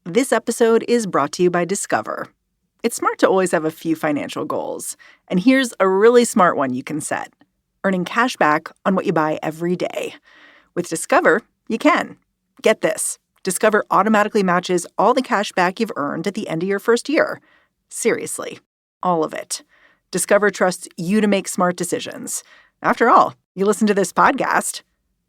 This episode is brought to you by Discover. It's smart to always have a few financial goals. And here's a really smart one you can set: earning cash back on what you buy every day. With Discover, you can. Get this. Discover automatically matches all the cash back you've earned at the end of your first year. Seriously, all of it. Discover trusts you to make smart decisions. After all, you listen to this podcast.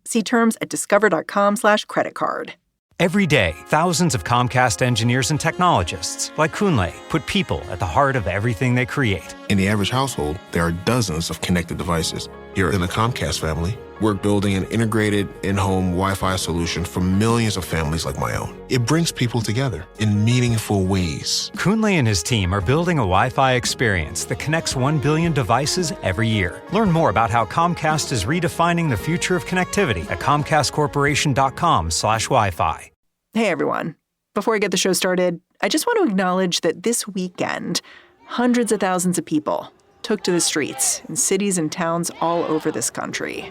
See terms at discover.com/creditcard. Every day, thousands of Comcast engineers and technologists, like Kunle, put people at the heart of everything they create. In the average household, there are dozens of connected devices. Here in the Comcast family, we're building an integrated in-home Wi-Fi solution for millions of families like my own. It brings people together in meaningful ways. Kunle and his team are building a Wi-Fi experience that connects 1 billion devices every year. Learn more about how Comcast is redefining the future of connectivity at comcastcorporation.com/Wi-Fi. Hey, everyone. Before I get the show started, I just want to acknowledge that this weekend, hundreds of thousands of people took to the streets in cities and towns all over this country.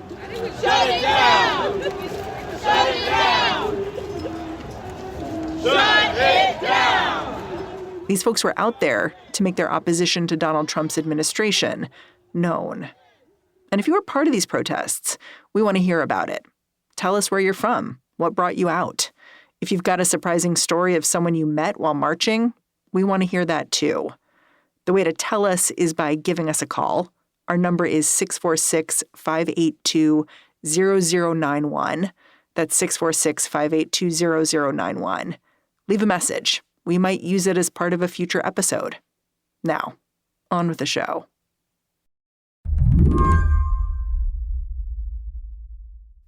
Shut it down! Shut it down! Shut it down! These folks were out there to make their opposition to Donald Trump's administration known. And if you were part of these protests, we want to hear about it. Tell us where you're from, what brought you out. If you've got a surprising story of someone you met while marching, we want to hear that too. The way to tell us is by giving us a call. Our number is 646-582-0091. That's 646-582-0091. Leave a message. We might use it as part of a future episode. Now, on with the show.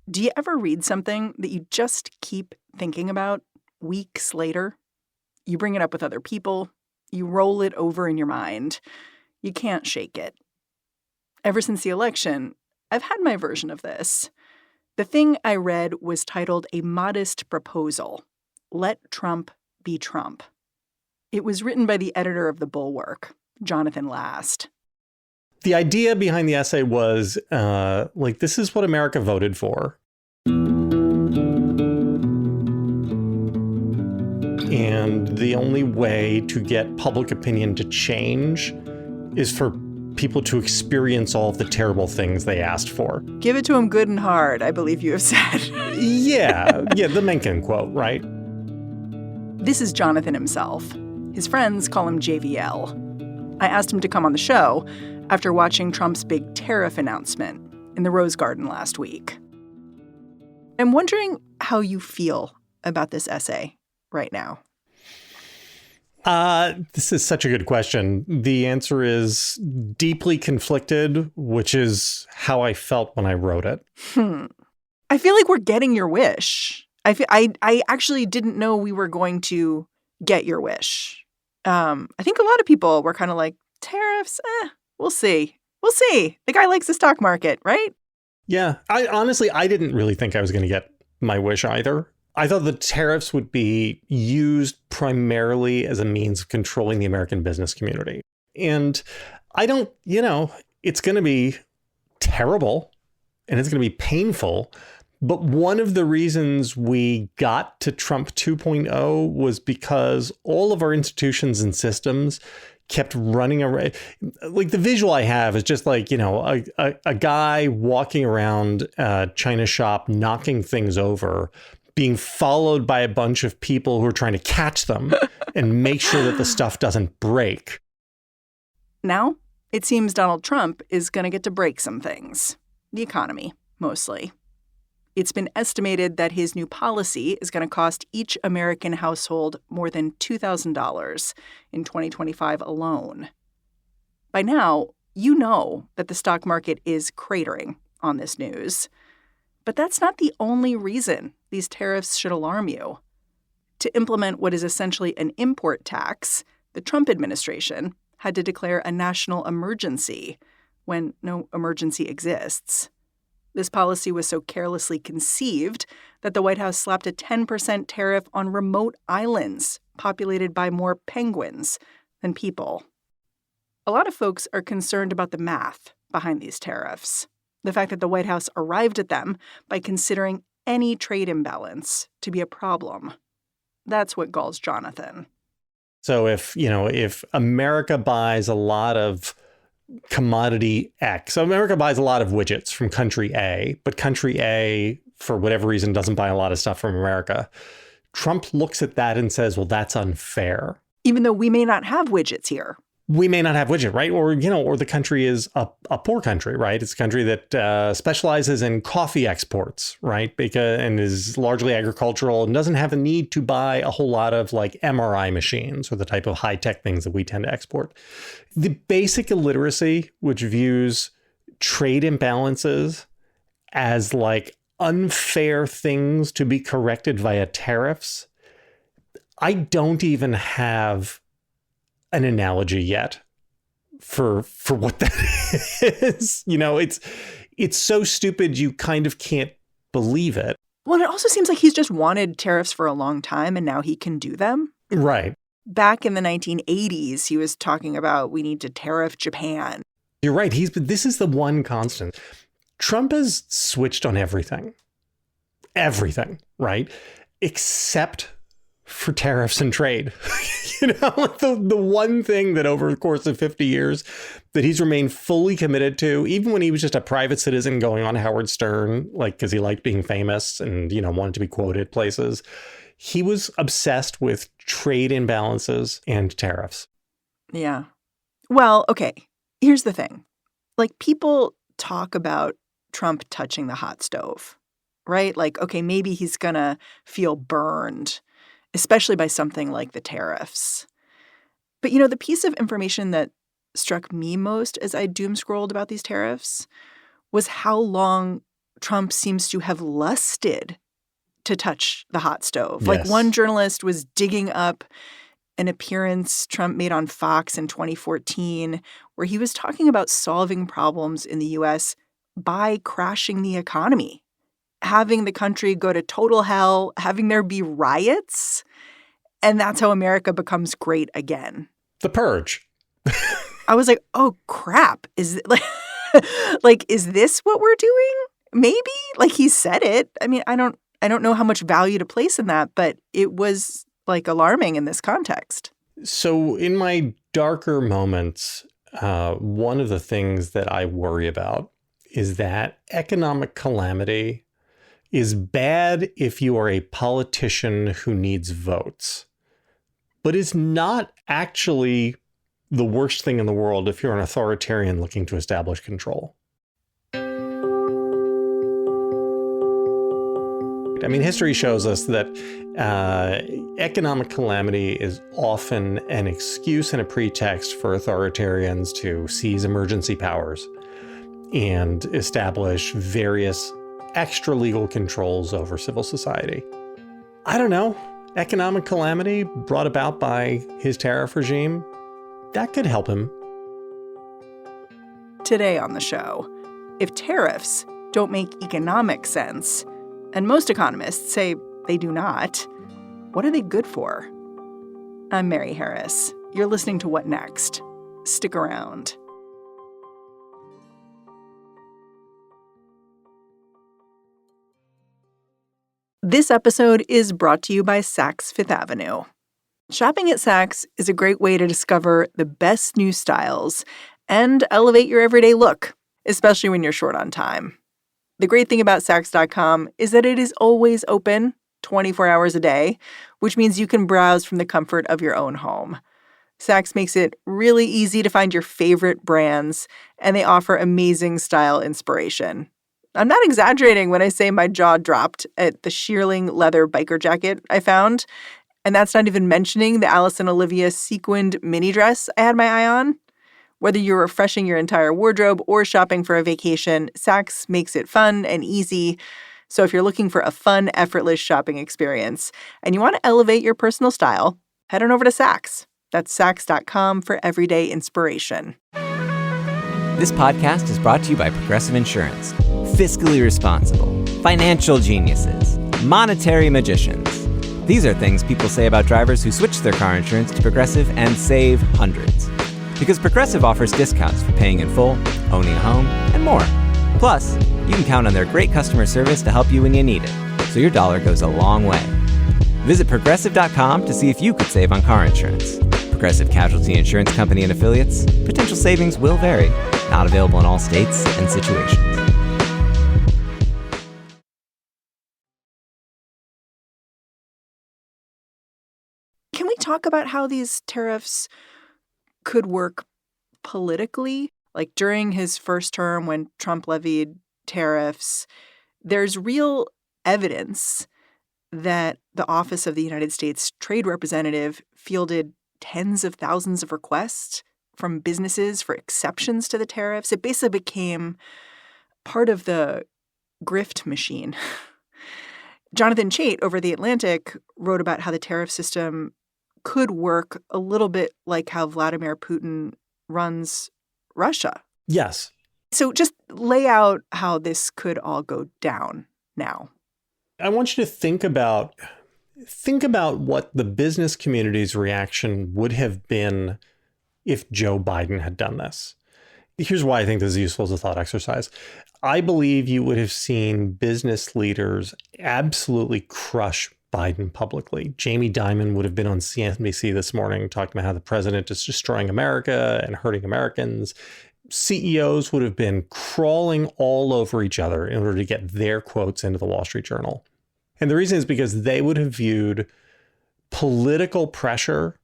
Do you ever read something that you just keep thinking about weeks later? You bring it up with other people. You roll it over in your mind. You can't shake it. Ever since the election, I've had my version of this. The thing I read was titled A Modest Proposal: Let Trump Be Trump. It was written by the editor of the Bulwark, Jonathan Last. The idea behind the essay was, this is what America voted for. And the only way to get public opinion to change is for people to experience all of the terrible things they asked for. Give it to them good and hard, I believe you have said. Yeah, the Mencken quote, right? This is Jonathan himself. His friends call him JVL. I asked him to come on the show after watching Trump's big tariff announcement in the Rose Garden last week. I'm wondering how you feel about this essay right now. This is such a good question. The answer is deeply conflicted, which is how I felt when I wrote it. I feel like we're getting your wish. I actually didn't know we were going to get your wish. I think a lot of people were kind of like, tariffs, we'll see. We'll see. The guy likes the stock market, right? Yeah, I didn't really think I was going to get my wish either. I thought the tariffs would be used primarily as a means of controlling the American business community. And I don't, it's going to be terrible and it's going to be painful. But one of the reasons we got to Trump 2.0 was because all of our institutions and systems kept running around. Like the visual I have is just like, a guy walking around a China shop, knocking things over, being followed by a bunch of people who are trying to catch them and make sure that the stuff doesn't break. Now, it seems Donald Trump is going to get to break some things. The economy, mostly. It's been estimated that his new policy is going to cost each American household more than $2,000 in 2025 alone. By now, you know that the stock market is cratering on this news. But that's not the only reason these tariffs should alarm you. To implement what is essentially an import tax, the Trump administration had to declare a national emergency when no emergency exists. This policy was so carelessly conceived that the White House slapped a 10% tariff on remote islands populated by more penguins than people. A lot of folks are concerned about the math behind these tariffs. The fact that the White House arrived at them by considering any trade imbalance to be a problem. That's what galls Jonathan. So if America buys a lot of commodity X, so America buys a lot of widgets from country A, but country A, for whatever reason, doesn't buy a lot of stuff from America, Trump looks at that and says, well, that's unfair. Even though we may not have widgets here. We may not have widget, right? Or the country is a poor country, right? It's a country that specializes in coffee exports, right? And is largely agricultural and doesn't have the need to buy a whole lot of like MRI machines or the type of high-tech things that we tend to export. The basic illiteracy, which views trade imbalances as like unfair things to be corrected via tariffs, I don't even have an analogy yet for what that is. It's so stupid you kind of can't believe it. Well, it also seems like he's just wanted tariffs for a long time and now he can do them. Right. Back in the 1980s, he was talking about we need to tariff Japan. You're right. This is the one constant. Trump has switched on everything. Everything, right? Except for tariffs and trade. The one thing that over the course of 50 years that he's remained fully committed to, even when he was just a private citizen going on Howard Stern, like because he liked being famous and, wanted to be quoted places, he was obsessed with trade imbalances and tariffs. Yeah. Well, okay. Here's the thing. Like, people talk about Trump touching the hot stove, right? Like, okay, maybe he's going to feel burned, especially by something like the tariffs. But, the piece of information that struck me most as I doom scrolled about these tariffs was how long Trump seems to have lusted to touch the hot stove. Yes. Like, one journalist was digging up an appearance Trump made on Fox in 2014 where he was talking about solving problems in the U.S. by crashing the economy, having the country go to total hell, having there be riots. And that's how America becomes great again. The Purge. I was like, oh, crap. Is it like, is this what we're doing? Maybe. Like, he said it. I mean, I don't know how much value to place in that, but it was like alarming in this context. So in my darker moments, one of the things that I worry about is that economic calamity is bad if you are a politician who needs votes, but is not actually the worst thing in the world if you're an authoritarian looking to establish control. I mean, history shows us that economic calamity is often an excuse and a pretext for authoritarians to seize emergency powers and establish various extra legal controls over civil society. I don't know. Economic calamity brought about by his tariff regime, that could help him. Today on the show, if tariffs don't make economic sense, and most economists say they do not, what are they good for? I'm Mary Harris. You're listening to What Next? Stick around. This episode is brought to you by Saks Fifth Avenue. Shopping at Saks is a great way to discover the best new styles and elevate your everyday look, especially when you're short on time. The great thing about Saks.com is that it is always open 24 hours a day, which means you can browse from the comfort of your own home. Saks makes it really easy to find your favorite brands, and they offer amazing style inspiration. I'm not exaggerating when I say my jaw dropped at the shearling leather biker jacket I found, and that's not even mentioning the Alice and Olivia sequined mini dress I had my eye on. Whether you're refreshing your entire wardrobe or shopping for a vacation, Saks makes it fun and easy. So if you're looking for a fun, effortless shopping experience and you want to elevate your personal style, head on over to Saks. That's Saks.com for everyday inspiration. This podcast is brought to you by Progressive Insurance. Fiscally responsible, financial geniuses, monetary magicians. These are things people say about drivers who switch their car insurance to Progressive and save hundreds. Because Progressive offers discounts for paying in full, owning a home, and more. Plus, you can count on their great customer service to help you when you need it, so your dollar goes a long way. Visit Progressive.com to see if you could save on car insurance. Progressive Casualty Insurance Company and Affiliates. Potential savings will vary. Not available in all states and situations. Can we talk about how these tariffs could work politically? Like during his first term when Trump levied tariffs, there's real evidence that the Office of the United States Trade Representative fielded tens of thousands of requests from businesses for exceptions to the tariffs. It basically became part of the grift machine. Jonathan Chait over The Atlantic wrote about how the tariff system could work a little bit like how Vladimir Putin runs Russia. Yes. So just lay out how this could all go down now. I want you to think about what the business community's reaction would have been if Joe Biden had done this. Here's why I think this is useful as a thought exercise. I believe you would have seen business leaders absolutely crush Biden publicly. Jamie Dimon would have been on CNBC this morning talking about how the president is destroying America and hurting Americans. CEOs would have been crawling all over each other in order to get their quotes into the Wall Street Journal. And the reason is because they would have viewed political pressure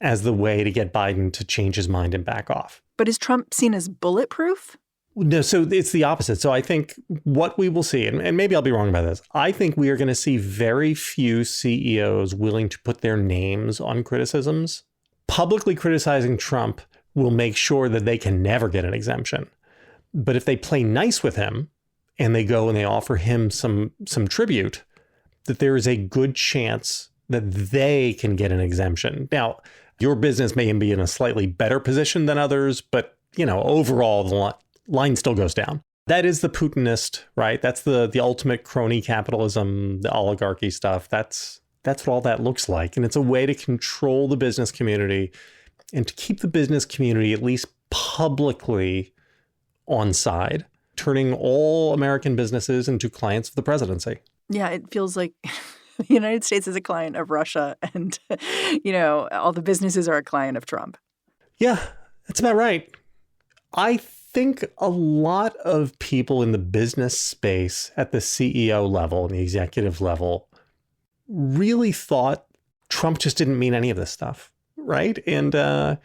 as the way to get Biden to change his mind and back off. But is Trump seen as bulletproof? No, so it's the opposite. So I think what we will see, and maybe I'll be wrong about this, I think we are going to see very few CEOs willing to put their names on criticisms. Publicly criticizing Trump will make sure that they can never get an exemption. But if they play nice with him and they go and they offer him some tribute, that there is a good chance that they can get an exemption. Now, your business may be in a slightly better position than others, but overall, the line still goes down. That is the Putinist, right? That's the ultimate crony capitalism, the oligarchy stuff. That's what all that looks like. And it's a way to control the business community and to keep the business community at least publicly on side, turning all American businesses into clients of the presidency. Yeah, it feels like the United States is a client of Russia and, all the businesses are a client of Trump. Yeah, that's about right. I think a lot of people in the business space at the CEO level and the executive level really thought Trump just didn't mean any of this stuff, right? And I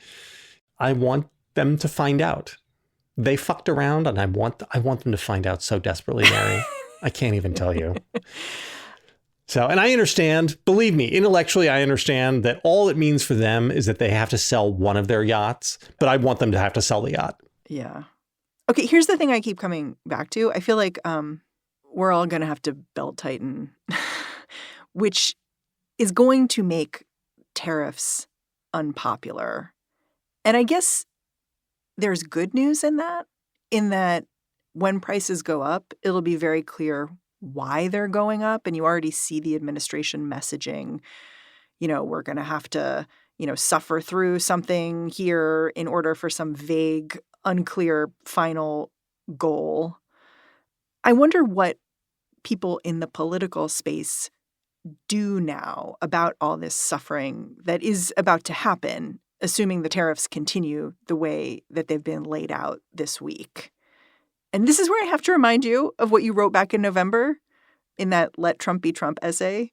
want them to find out. They fucked around, and I want them to find out so desperately, Mary. I can't even tell you. So, and I understand, believe me, intellectually, I understand that all it means for them is that they have to sell one of their yachts, but I want them to have to sell the yacht. Yeah. Okay, here's the thing I keep coming back to. I feel like we're all going to have to belt tighten, which is going to make tariffs unpopular. And I guess there's good news in that when prices go up, it'll be very clear why they're going up. And you already see the administration messaging, we're going to have to, suffer through something here in order for some vague, unclear final goal. I wonder what people in the political space do now about all this suffering that is about to happen, assuming the tariffs continue the way that they've been laid out this week. And this is where I have to remind you of what you wrote back in November in that Let Trump Be Trump essay.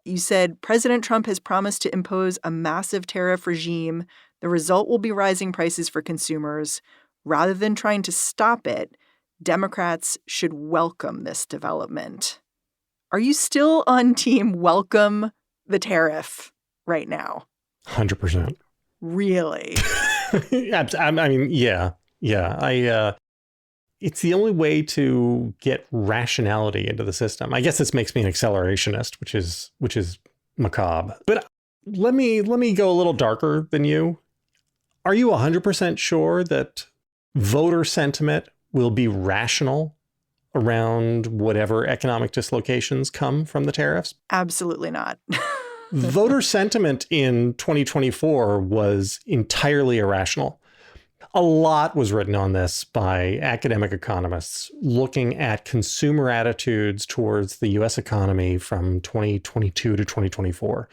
You said, President Trump has promised to impose a massive tariff regime. The result will be rising prices for consumers. Rather than trying to stop it, Democrats should welcome this development. Are you still on team welcome the tariff right now? 100%. Really? I mean, yeah. It's the only way to get rationality into the system. I guess this makes me an accelerationist, which is macabre. But let me go a little darker than you. Are you 100% sure that voter sentiment will be rational around whatever economic dislocations come from the tariffs? Absolutely not. Voter sentiment in 2024 was entirely irrational. A lot was written on this by academic economists looking at consumer attitudes towards the U.S. economy from 2022 to 2024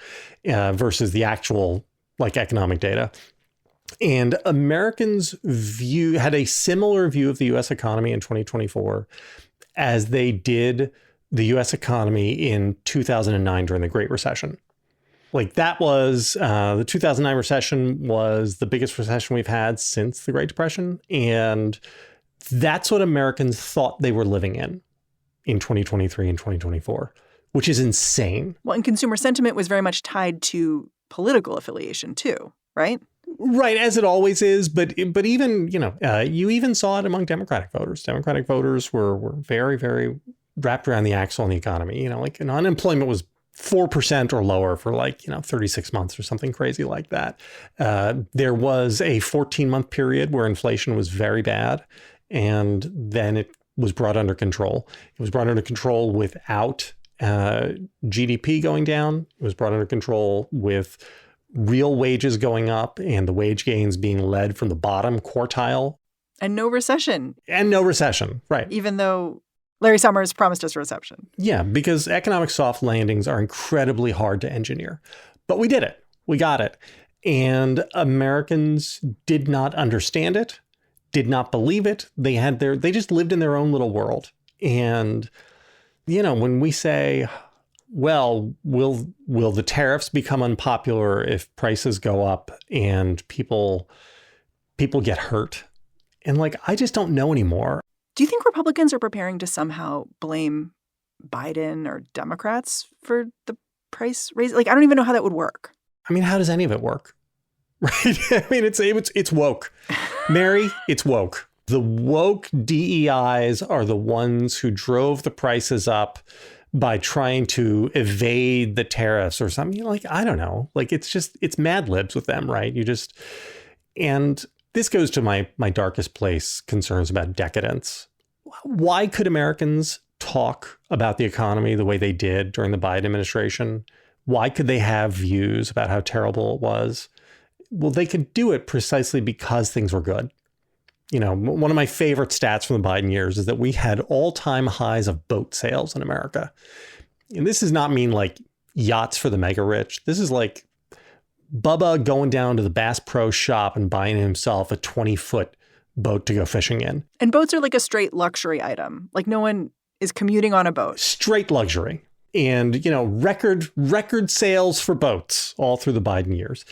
versus the actual economic data. And Americans had a similar view of the U.S. economy in 2024 as they did the U.S. economy in 2009 during the Great Recession. That was the 2009 recession was the biggest recession we've had since the Great Depression. And that's what Americans thought they were living in 2023 and 2024, which is insane. Well, and consumer sentiment was very much tied to political affiliation, too, right? Right, as it always is. But even, you even saw it among Democratic voters. Democratic voters were very, very wrapped around the axle in the economy. And unemployment was 4% or lower for 36 months or something crazy like that. There was a 14-month period where inflation was very bad, and then it was brought under control. It was brought under control without GDP going down. It was brought under control with real wages going up and the wage gains being led from the bottom quartile. And no recession. Right. Even though Larry Summers promised us a recession. Yeah, because economic soft landings are incredibly hard to engineer. But we did it. We got it. And Americans did not understand it, did not believe it. They just lived in their own little world. And, when we say, well, will the tariffs become unpopular if prices go up and people get hurt? And I just don't know anymore. Do you think Republicans are preparing to somehow blame Biden or Democrats for the price raise? I don't even know how that would work. I mean, how does any of it work? Right? I mean, it's woke. Mary, it's woke. The woke DEIs are the ones who drove the prices up by trying to evade the tariffs or something. I don't know. It's Mad Libs with them, right? And this goes to my darkest place concerns about decadence. Why could Americans talk about the economy the way they did during the Biden administration? Why could they have views about how terrible it was? Well, they could do it precisely because things were good. One of my favorite stats from the Biden years is that we had all-time highs of boat sales in America. And this does not mean yachts for the mega rich. This is Bubba going down to the Bass Pro shop and buying himself a 20-foot boat to go fishing in. And boats are a straight luxury item. No one is commuting on a boat. Straight luxury. And, record sales for boats all through the Biden years.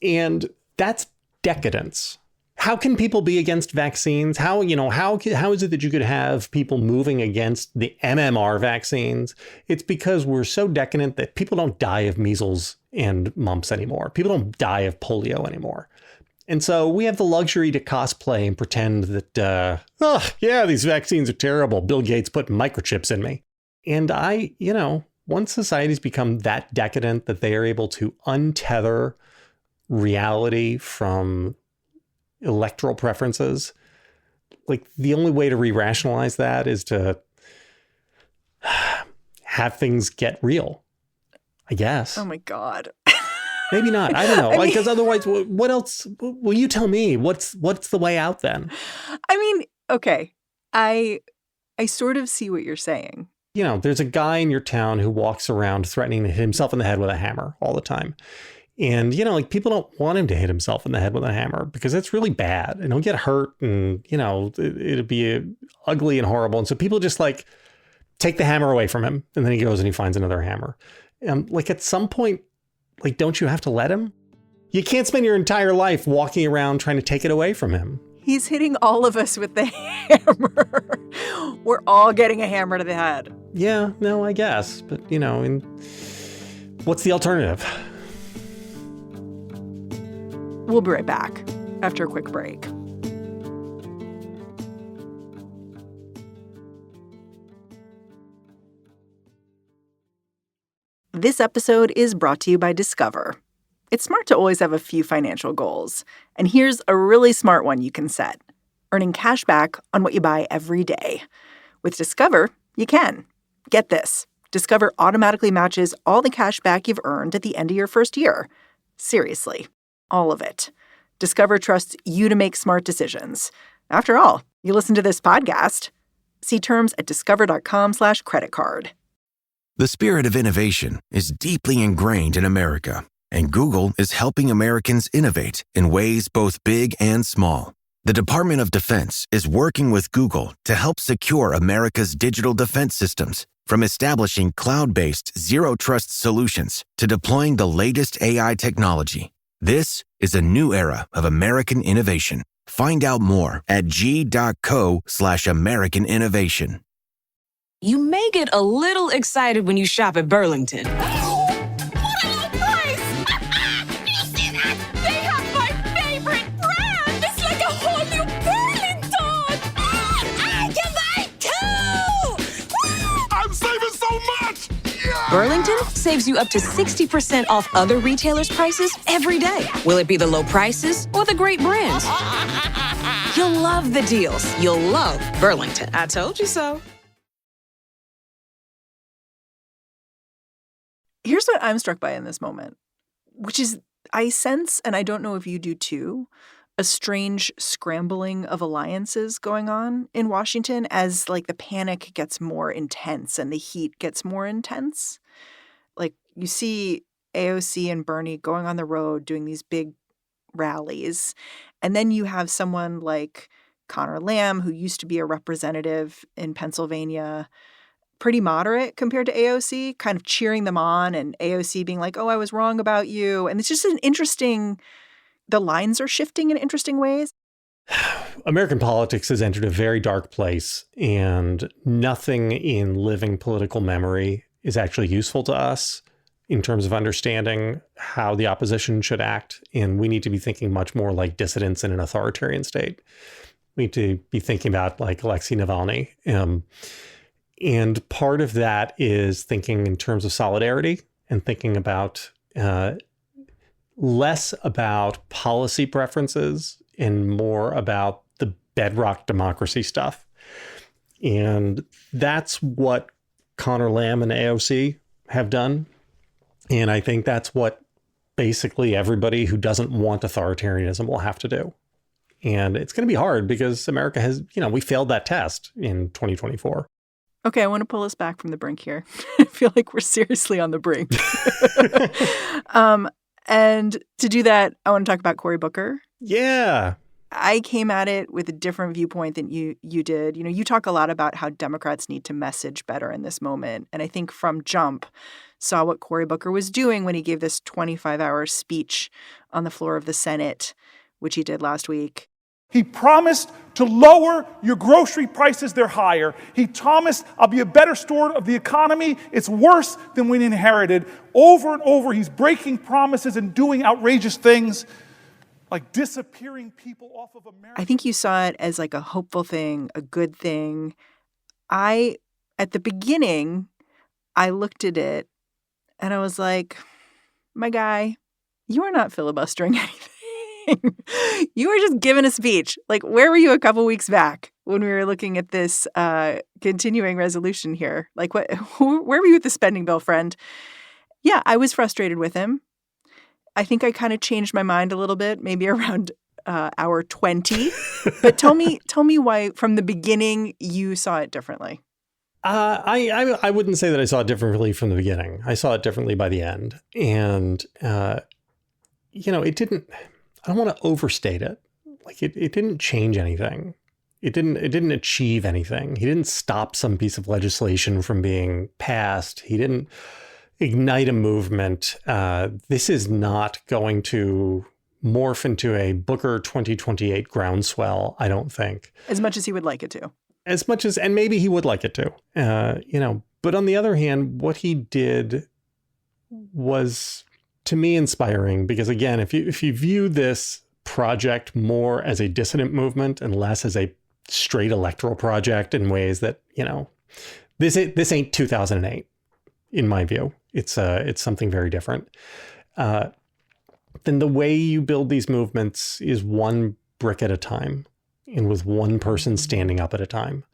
And that's decadence. How can people be against vaccines? How is it that you could have people moving against the MMR vaccines? It's because we're so decadent that people don't die of measles and mumps anymore. People don't die of polio anymore. And so we have the luxury to cosplay and pretend that, these vaccines are terrible. Bill Gates put microchips in me. And once societies become that decadent that they are able to untether reality from electoral preferences, the only way to re-rationalize that is to have things get real, I guess. Oh, my God. Maybe not. I don't know. Because otherwise, what else? Will you tell me? What's the way out then? Okay. I sort of see what you're saying. There's a guy in your town who walks around threatening to hit himself in the head with a hammer all the time. And, people don't want him to hit himself in the head with a hammer because it's really bad and he'll get hurt and, it'll be ugly and horrible. And so people just take the hammer away from him. And then he goes and he finds another hammer. At some point, don't you have to let him? You can't spend your entire life walking around trying to take it away from him. He's hitting all of us with the hammer. We're all getting a hammer to the head. Yeah, no, I guess. But, what's the alternative? We'll be right back after a quick break. This episode is brought to you by Discover. It's smart to always have a few financial goals. And here's a really smart one you can set: earning cash back on what you buy every day. With Discover, you can. Get this. Discover automatically matches all the cash back you've earned at the end of your first year. Seriously. All of it. Discover trusts you to make smart decisions. After all, you listen to this podcast. See terms at discover.com/credit card. The spirit of innovation is deeply ingrained in America, and Google is helping Americans innovate in ways both big and small. The Department of Defense is working with Google to help secure America's digital defense systems, from establishing cloud-based zero-trust solutions to deploying the latest AI technology. This is a new era of American innovation. Find out more at g.co/American innovation. You may get a little excited when you shop at Burlington. What a low price! Did you see that? They have my favorite brand! It's like a whole new Burlington! I can buy two! I'm saving so much! Yeah! Burlington saves you up to 60% off other retailers' prices every day. Will it be the low prices or the great brands? You'll love the deals. You'll love Burlington. I told you so. Here's what I'm struck by in this moment, which is I sense, and I don't know if you do too, a strange scrambling of alliances going on in Washington as like the panic gets more intense and the heat gets more intense. Like you see AOC and Bernie going on the road doing these big rallies. And then you have someone like Connor Lamb, who used to be a representative in Pennsylvania, pretty moderate compared to AOC, kind of cheering them on, and AOC being like, oh, I was wrong about you. And it's just an interesting, the lines are shifting in interesting ways. American politics has entered a very dark place, and nothing in living political memory is actually useful to us in terms of understanding how the opposition should act. And we need to be thinking much more like dissidents in an authoritarian state. We need to be thinking about like Alexei Navalny. And part of that is thinking in terms of solidarity and thinking about less about policy preferences and more about the bedrock democracy stuff. And that's what Connor Lamb and AOC have done. And I think that's what basically everybody who doesn't want authoritarianism will have to do. And it's going to be hard because America has, we failed that test in 2024. Okay, I want to pull us back from the brink here. I feel like we're seriously on the brink. And to do that, I want to talk about Cory Booker. Yeah. I came at it with a different viewpoint than you did. You talk a lot about how Democrats need to message better in this moment. And I think from jump, saw what Cory Booker was doing when he gave this 25-hour speech on the floor of the Senate, which he did last week. He promised to lower your grocery prices, they're higher. He promised, I'll be a better steward of the economy. It's worse than we inherited. Over and over, he's breaking promises and doing outrageous things like disappearing people off of America. I think you saw it as like a hopeful thing, a good thing. At the beginning, I looked at it and I was like, my guy, you are not filibustering anything. You were just giving a speech. Like, where were you a couple weeks back when we were looking at this continuing resolution here? Like, where were you with the spending bill, friend? Yeah, I was frustrated with him. I think I kind of changed my mind a little bit, maybe around hour 20. But tell me why from the beginning you saw it differently. I wouldn't say that I saw it differently from the beginning. I saw it differently by the end. And, it didn't... I don't want to overstate it. Like it didn't change anything. It didn't achieve anything. He didn't stop some piece of legislation from being passed. He didn't ignite a movement. This is not going to morph into a Booker 2028 groundswell, I don't think. As much as he would like it to. And maybe he would like it to. But on the other hand, what he did was, to me, inspiring, because again, if you view this project more as a dissident movement and less as a straight electoral project in ways that, this ain't 2008, in my view. It's something very different. Then the way you build these movements is one brick at a time and with one person standing up at a time.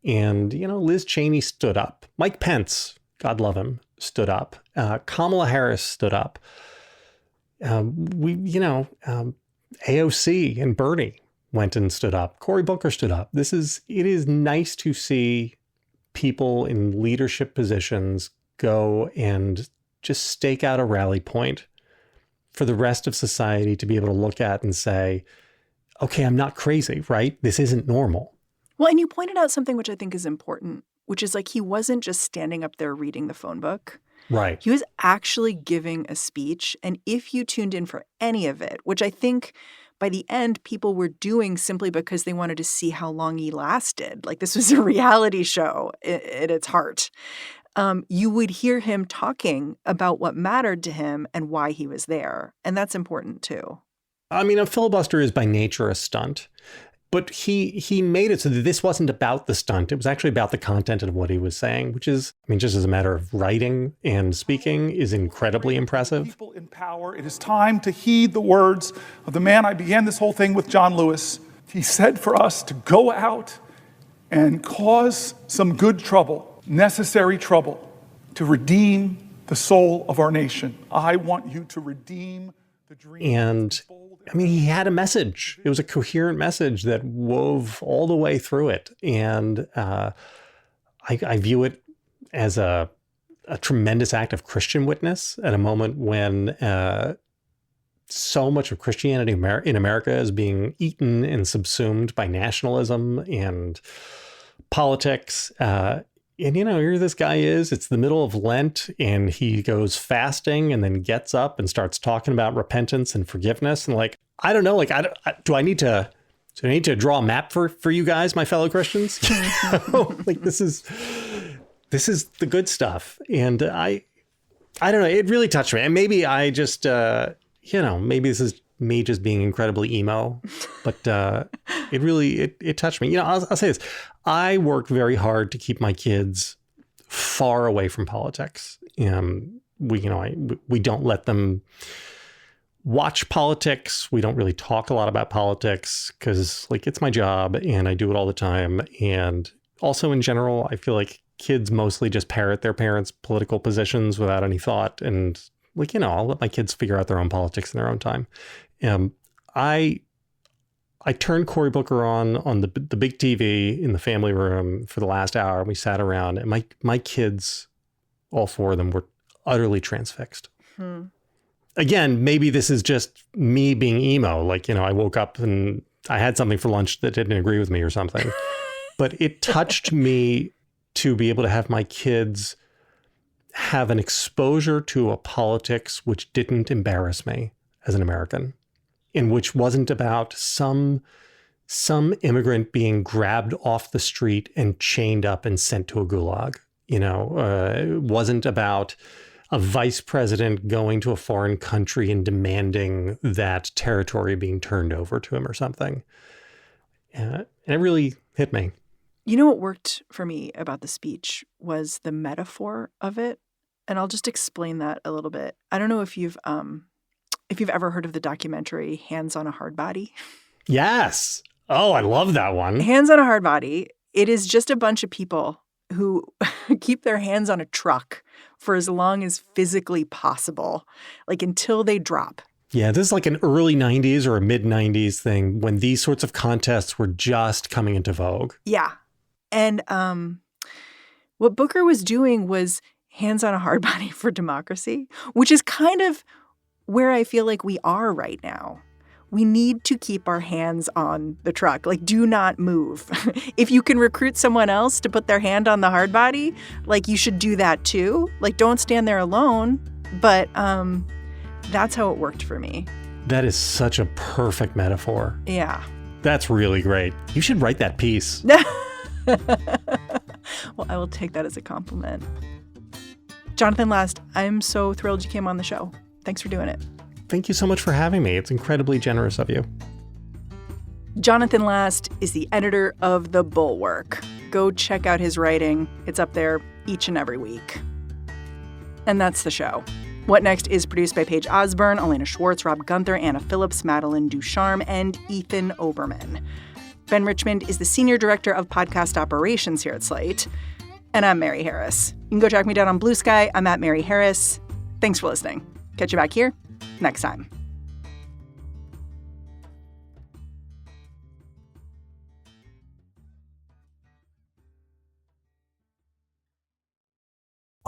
And, Liz Cheney stood up. Mike Pence, God love him, stood up. Kamala Harris stood up. AOC and Bernie went and stood up. Cory Booker stood up. It is nice to see people in leadership positions go and just stake out a rally point for the rest of society to be able to look at and say, okay, I'm not crazy, right? This isn't normal. Well, and you pointed out something which I think is important, which is like he wasn't just standing up there reading the phone book. Right. He was actually giving a speech. And if you tuned in for any of it, which I think by the end people were doing simply because they wanted to see how long he lasted, like this was a reality show at its heart, you would hear him talking about what mattered to him and why he was there. And that's important, too. I mean, a filibuster is by nature a stunt. But he made it so that this wasn't about the stunt. It was actually about the content of what he was saying, which is, I mean, just as a matter of writing and speaking, is incredibly impressive. People in power, it is time to heed the words of the man I began this whole thing with, John Lewis. He said for us to go out and cause some good trouble, necessary trouble, to redeem the soul of our nation. I want you to redeem the dream. And I mean, he had a message. It was a coherent message that wove all the way through it. And I view it as a tremendous act of Christian witness at a moment when so much of Christianity in America is being eaten and subsumed by nationalism and politics. And, you know, here this guy is, it's the middle of Lent, and he goes fasting and then gets up and starts talking about repentance and forgiveness. And like, I don't know, like, do I need to draw a map for you guys, my fellow Christians? Like, this is the good stuff. And I don't know, it really touched me. And maybe I just, maybe this is me just being incredibly emo, but it really touched me. You know, I'll say this. I work very hard to keep my kids far away from politics. We don't let them watch politics. We don't really talk a lot about politics because, like, it's my job and I do it all the time. And also in general, I feel like kids mostly just parrot their parents' political positions without any thought. And, like, you know, I'll let my kids figure out their own politics in their own time. I turned Cory Booker on the big TV in the family room for the last hour, and we sat around, and my kids, all four of them, were utterly transfixed. Again, maybe this is just me being emo. Like, you know, I woke up and I had something for lunch that didn't agree with me or something. But it touched me to be able to have my kids have an exposure to a politics which didn't embarrass me as an American, and which wasn't about some immigrant being grabbed off the street and chained up and sent to a gulag. You know, it wasn't about a vice president going to a foreign country and demanding that territory being turned over to him or something. And it really hit me. You know what worked for me about the speech was the metaphor of it. And I'll just explain that a little bit. I don't know if you've ever heard of the documentary Hands on a Hard Body. Yes. Oh, I love that one. Hands on a Hard Body. It is just a bunch of people who keep their hands on a truck for as long as physically possible, like until they drop. Yeah, this is like an early 90s or a mid 90s thing when these sorts of contests were just coming into vogue. Yeah. And what Booker was doing was hands on a hard body for democracy, which is kind of where I feel like we are right now. We need to keep our hands on the truck. Like, do not move. If you can recruit someone else to put their hand on the hard body, like, you should do that too. Like, don't stand there alone. But that's how it worked for me. That is such a perfect metaphor. Yeah. That's really great. You should write that piece. Well, I will take that as a compliment. Jonathan Last, I'm so thrilled you came on the show. Thanks for doing it. Thank you so much for having me. It's incredibly generous of you. Jonathan Last is the editor of The Bulwark. Go check out his writing. It's up there each and every week. And that's the show. What Next is produced by Paige Osburn, Elena Schwartz, Rob Gunther, Anna Phillips, Madeline Ducharme, and Ethan Oberman. Ben Richmond is the Senior Director of Podcast Operations here at Slate. And I'm Mary Harris. You can go track me down on Blue Sky. I'm at Mary Harris. Thanks for listening. Catch you back here next time.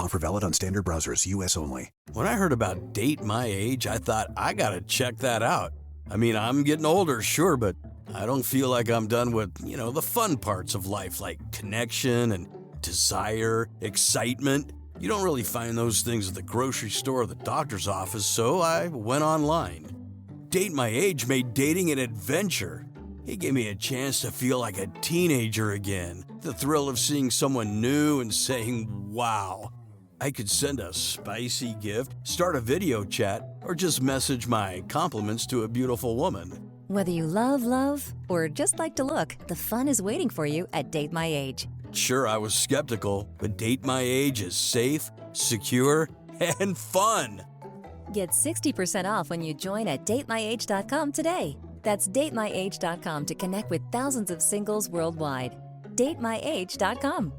Offer valid on standard browsers, U.S. only. When I heard about Date My Age, I thought, I gotta check that out. I mean, I'm getting older, sure, but I don't feel like I'm done with, the fun parts of life, like connection and desire, excitement. You don't really find those things at the grocery store or the doctor's office, so I went online. Date My Age made dating an adventure. It gave me a chance to feel like a teenager again. The thrill of seeing someone new and saying, wow. I could send a spicy gift, start a video chat, or just message my compliments to a beautiful woman. Whether you love, or just like to look, the fun is waiting for you at Date My Age. Sure, I was skeptical, but Date My Age is safe, secure, and fun. Get 60% off when you join at datemyage.com today. That's datemyage.com to connect with thousands of singles worldwide. datemyage.com.